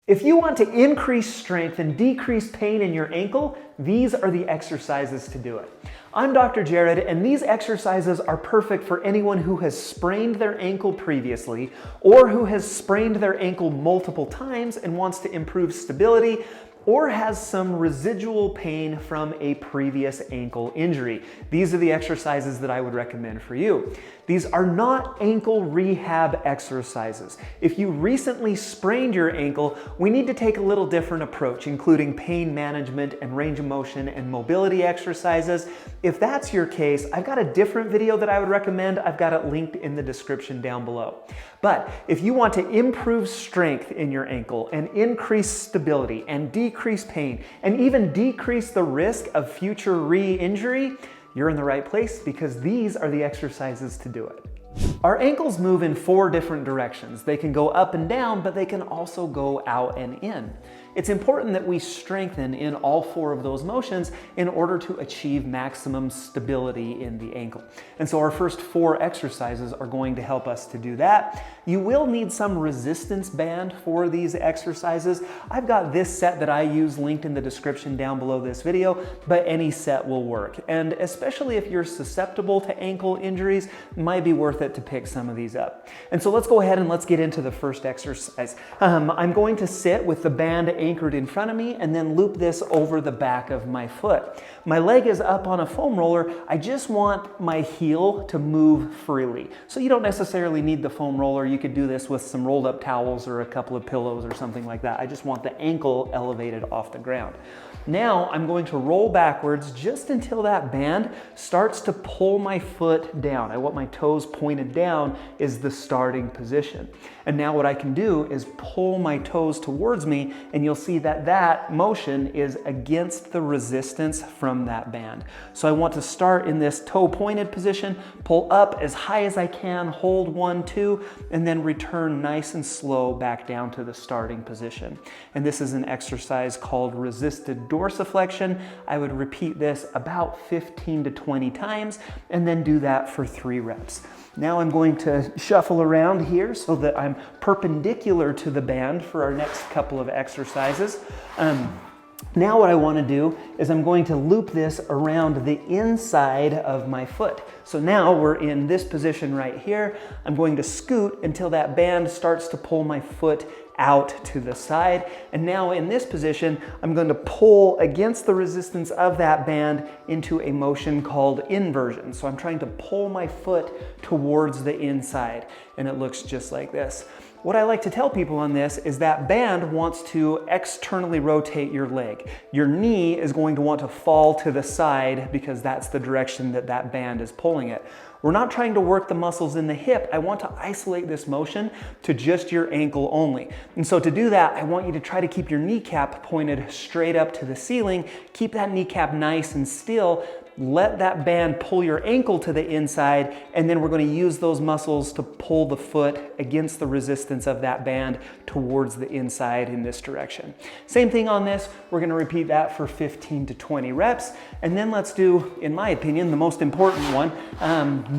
If you want to increase strength and decrease pain in your ankle, these are the exercises to do it. I'm Dr. Jared, and these exercises are perfect for anyone who has sprained their ankle previously or who has sprained their ankle multiple times and wants to improve stability, or has some residual pain from a previous ankle injury. These are the exercises that I would recommend for you. These are not ankle rehab exercises. If you recently sprained your ankle, we need to take a little different approach, including pain management and range of motion and mobility exercises. If that's your case, I've got a different video that I would recommend. I've got it linked in the description down below. But if you want to improve strength in your ankle and increase stability and decrease pain and even decrease the risk of future re-injury, you're in the right place because these are the exercises to do it. Our ankles move in 4 different directions. They can go up and down, but they can also go out and in. It's important that we strengthen in all 4 of those motions in order to achieve maximum stability in the ankle. And so our first 4 exercises are going to help us to do that. You will need some resistance band for these exercises. I've got this set that I use linked in the description down below this video, but any set will work. And especially if you're susceptible to ankle injuries, it might be worth it to pick some of these up. And so let's go ahead and let's get into the first exercise. I'm going to sit with the band anchored in front of me and then loop this over the back of my foot. My leg is up on a foam roller. I just want my heel to move freely. So you don't necessarily need the foam roller. You could do this with some rolled up towels or a couple of pillows or something like that. I just want the ankle elevated off the ground. Now I'm going to roll backwards just until that band starts to pull my foot down. I want my toes pointed down is the starting position. And now what I can do is pull my toes towards me, and you'll see that that motion is against the resistance from that band. So I want to start in this toe pointed position, pull up as high as I can, hold 1, 2, and then return nice and slow back down to the starting position. And this is an exercise called resisted dorsiflexion. I would repeat this about 15 to 20 times and then do that for 3 reps. Now I'm going to shuffle around here so that I'm perpendicular to the band for our next couple of exercises. Now what I want to do is I'm going to loop this around the inside of my foot. So now we're in this position right here. I'm going to scoot until that band starts to pull my foot out to the side. And now in this position, I'm going to pull against the resistance of that band into a motion called inversion. So I'm trying to pull my foot towards the inside, and it looks just like this. What I like to tell people on this is that band wants to externally rotate your leg. Your knee is going to want to fall to the side because that's the direction that that band is pulling it. We're not trying to work the muscles in the hip. I want to isolate this motion to just your ankle only. And so to do that, I want you to try to keep your kneecap pointed straight up to the ceiling. Keep that kneecap nice and still. Let that band pull your ankle to the inside, and then we're going to use those muscles to pull the foot against the resistance of that band towards the inside in this direction. Same thing on this. We're going to repeat that for 15 to 20 reps. And then let's do, in my opinion, the most important one.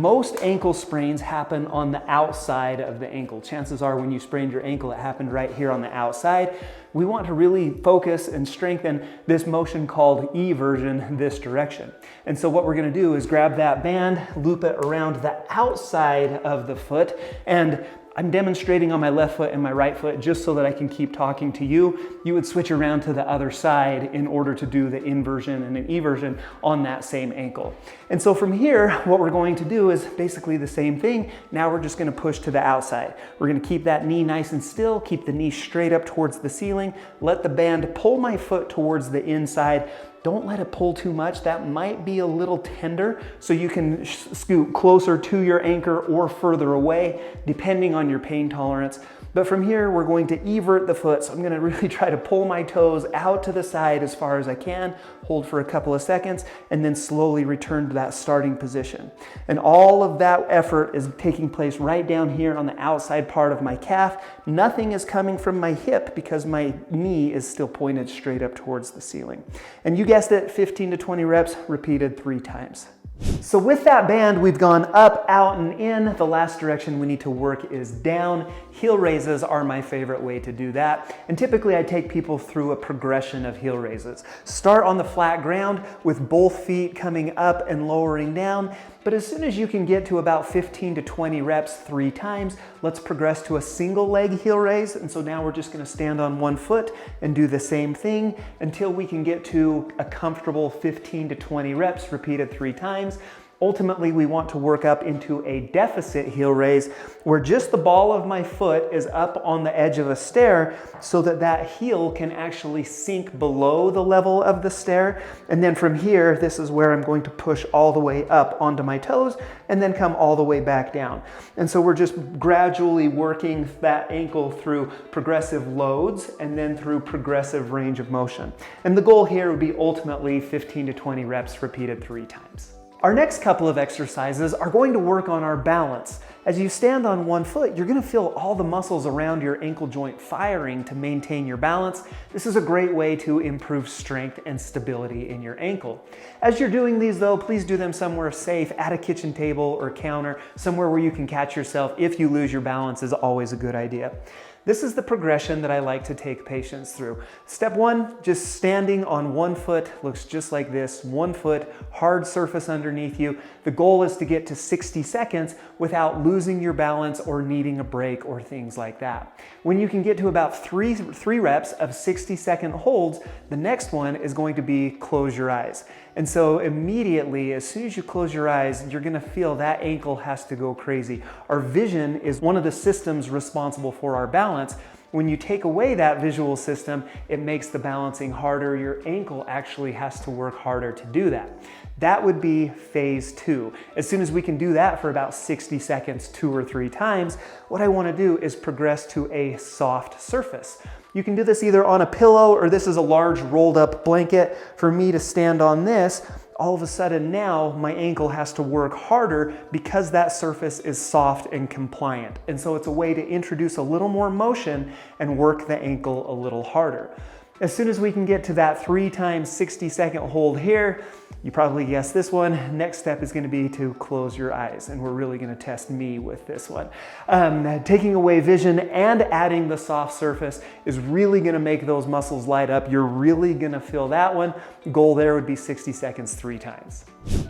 Most ankle sprains happen on the outside of the ankle. Chances are when you sprained your ankle, it happened right here on the outside. We want to really focus and strengthen this motion called eversion this direction. And so what we're going to do is grab that band, loop it around the outside of the foot, and I'm demonstrating on my left foot and my right foot just so that I can keep talking to you. You would switch around to the other side in order to do the inversion and an eversion on that same ankle. And so from here, what we're going to do is basically the same thing. Now we're just going to push to the outside. We're going to keep that knee nice and still, keep the knee straight up towards the ceiling, let the band pull my foot towards the inside. Don't let it pull too much. That might be a little tender, so you can scoot closer to your anchor or further away, depending on your pain tolerance. But from here, we're going to evert the foot. So I'm gonna really try to pull my toes out to the side as far as I can, hold for a couple of seconds, and then slowly return to that starting position. And all of that effort is taking place right down here on the outside part of my calf. Nothing is coming from my hip because my knee is still pointed straight up towards the ceiling. And you guessed it, 15 to 20 reps, repeated 3 times. So with that band, we've gone up, out, and in. The last direction we need to work is down. Heel raises are my favorite way to do that. And typically I take people through a progression of heel raises. Start on the flat ground with both feet coming up and lowering down. But as soon as you can get to about 15 to 20 reps 3 times, let's progress to a single leg heel raise. And so now we're just gonna stand on one foot and do the same thing until we can get to a comfortable 15 to 20 reps repeated 3 times. Ultimately, we want to work up into a deficit heel raise where just the ball of my foot is up on the edge of a stair so that that heel can actually sink below the level of the stair. And then from here, this is where I'm going to push all the way up onto my toes and then come all the way back down. And so we're just gradually working that ankle through progressive loads and then through progressive range of motion. And the goal here would be ultimately 15 to 20 reps repeated 3 times. Our next couple of exercises are going to work on our balance. As you stand on one foot, you're gonna feel all the muscles around your ankle joint firing to maintain your balance. This is a great way to improve strength and stability in your ankle. As you're doing these though, please do them somewhere safe, at a kitchen table or counter, somewhere where you can catch yourself. If you lose your balance is always a good idea. This is the progression that I like to take patients through. Step 1, just standing on one foot, looks just like this, one foot, hard surface underneath you. The goal is to get to 60 seconds without losing your balance or needing a break or things like that. When you can get to about three reps of 60-second holds, the next one is going to be close your eyes. And so immediately, as soon as you close your eyes, you're gonna feel that ankle has to go crazy. Our vision is one of the systems responsible for our balance. When you take away that visual system, it makes the balancing harder. Your ankle actually has to work harder to do that. That would be phase 2. As soon as we can do that for about 60 seconds, 2 or 3 times, what I wanna do is progress to a soft surface. You can do this either on a pillow or this is a large rolled up blanket. For me to stand on this, all of a sudden now my ankle has to work harder because that surface is soft and compliant. And so it's a way to introduce a little more motion and work the ankle a little harder. As soon as we can get to that 3 times 60-second hold here, you probably guessed this one. Next step is going to be to close your eyes, and we're really going to test me with this one. Taking away vision and adding the soft surface is really going to make those muscles light up. You're really going to feel that one. Goal there would be 60 seconds 3 times.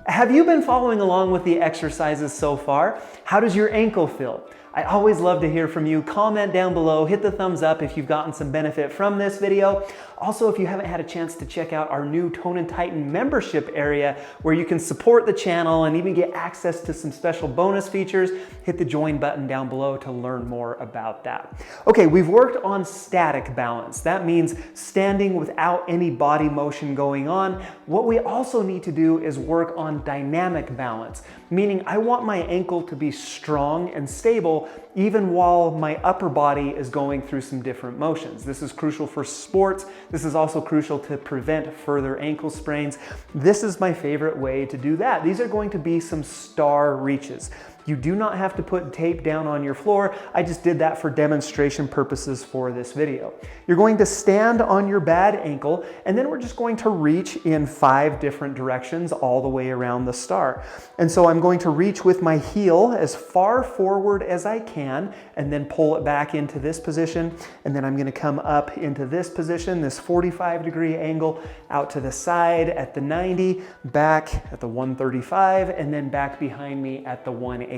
Have you been following along with the exercises so far? How does your ankle feel? I always love to hear from you. Comment down below, hit the thumbs up if you've gotten some benefit from this video. Also, if you haven't had a chance to check out our new Tone and Tighten membership area where you can support the channel and even get access to some special bonus features, hit the join button down below to learn more about that. Okay, we've worked on static balance. That means standing without any body motion going on. What we also need to do is work on dynamic balance, meaning I want my ankle to be strong and stable even while my upper body is going through some different motions. This is crucial for sports. This is also crucial to prevent further ankle sprains. This is my favorite way to do that. These are going to be some star reaches. You do not have to put tape down on your floor. I just did that for demonstration purposes for this video. You're going to stand on your bad ankle, and then we're just going to reach in 5 different directions all the way around the star. And so I'm going to reach with my heel as far forward as I can, and then pull it back into this position. And then I'm going to come up into this position, this 45-degree angle, out to the side at the 90, back at the 135, and then back behind me at the 180.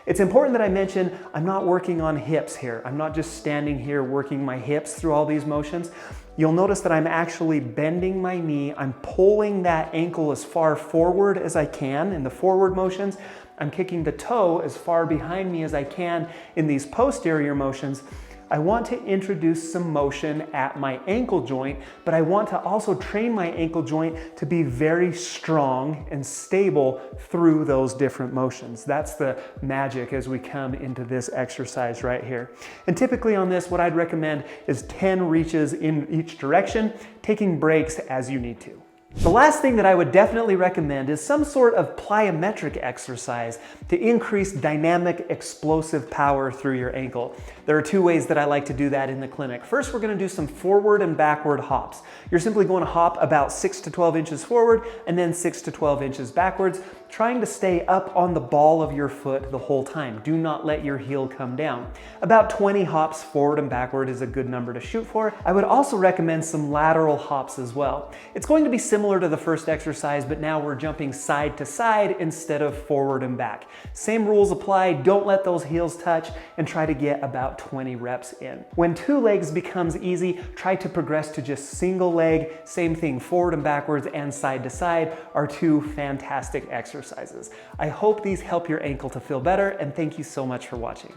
It's important that I mention I'm not working on hips here. I'm not just standing here working my hips through all these motions. You'll notice that I'm actually bending my knee. I'm pulling that ankle as far forward as I can in the forward motions. I'm kicking the toe as far behind me as I can in these posterior motions. I want to introduce some motion at my ankle joint, but I want to also train my ankle joint to be very strong and stable through those different motions. That's the magic as we come into this exercise right here. And typically on this, what I'd recommend is 10 reaches in each direction, taking breaks as you need to. The last thing that I would definitely recommend is some sort of plyometric exercise to increase dynamic, explosive power through your ankle. There are 2 ways that I like to do that in the clinic. First, we're going to do some forward and backward hops. You're simply going to hop about 6 to 12 inches forward and then 6 to 12 inches backwards. trying to stay up on the ball of your foot the whole time. Do not let your heel come down. About 20 hops forward and backward is a good number to shoot for. I would also recommend some lateral hops as well. It's going to be similar to the first exercise, but now we're jumping side to side instead of forward and back. Same rules apply. Don't let those heels touch and try to get about 20 reps in. When 2 legs becomes easy, try to progress to just single leg. Same thing, forward and backwards and side to side are 2 fantastic exercises. I hope these help your ankle to feel better, and thank you so much for watching.